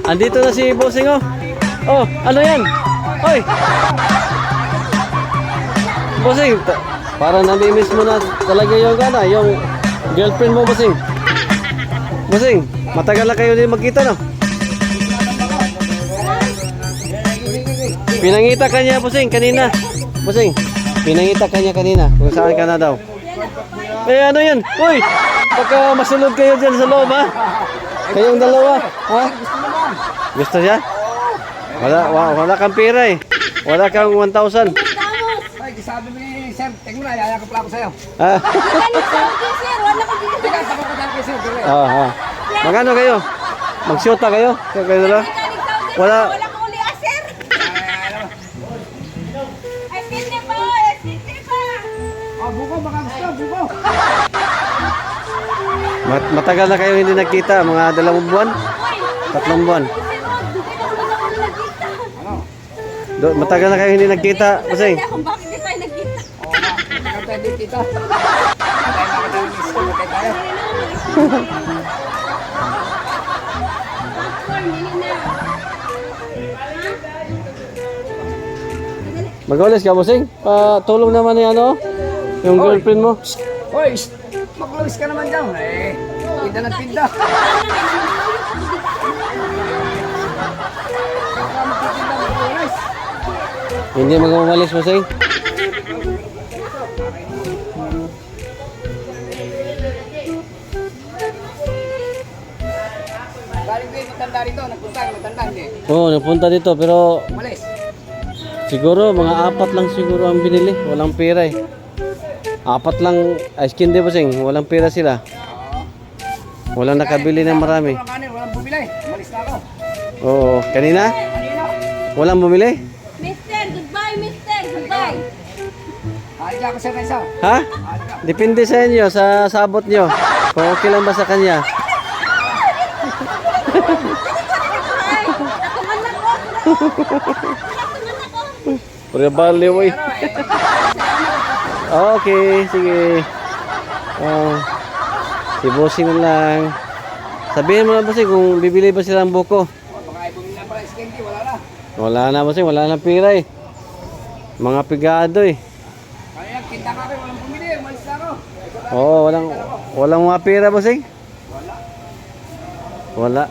Andito na si Bossing, oh. Oh, ano yan? Oy! Bossing, parang nami-miss mo na talaga yung yung girlfriend mo, Bossing. Bossing, matagal na kayo din magkita, no? Pinangita ka niya, Bossing, kanina. Bossing, pinangita ka niya kanina kung saan ka na daw. Eh, ano yan? Uy! Baka masulod kayo dyan sa loob, ha? Kayong dalawa, ha? Gusto niya? Wala kang pera, eh. Wala kang 1,000. Ay, sabi mo ni Sir, tingnan mo na, yayakap lang ako sa'yo. Ah. Magkano kayo? Mag-shoota kayo? Kayo dalawa? Wala. Buko, baka gusto, buko. Matagal na kayo hindi nagkita, mga 2 buwan? 3 buwan? Matagal na kayo hindi nagkita, Bossing. Bakit di tayo nagkita? Oo nga, matagal tayo din kita. Tayo. Mag-ulis ka, Bossing? Patulong naman ni ano? Yung girlfriend mo. Hoy, mag-lawis ka naman dyan. Eh, pinda ng pinda. Hindi mag-umalis, Bossing. Galing din, matanda rito. Nagpunta, matanda hindi. Oo, nagpunta dito pero Umalis. siguro mga 4 lang siguro ang binili. Walang pera, eh. 4 lang ice candy, Bossing. Walang pera sila. Walang nakabili ng marami. Walang bumili. Umalis na ako. Oo, kanina? Kanina. Walang bumili? Mister, goodbye, mister, goodbye. Halik ako sa isa. Ha? Depende sa inyo, sa sabot nyo. Kung okay lang ba sa kanya. Ay, natungan na ko. Natungan na ko. Pura baliw, eh. Okay, sige. Si Bossing na lang. Sabihin mo na, Bossing, kung bibili ba silang buko. Baka ibumili na pala iskendi, wala na. Wala na, Bossing, wala na pira, eh. Mga pigado, eh. Kaya kita ka rin, walang bumili. Umalis na ako. Oo, walang mga pira, Bossing. Wala.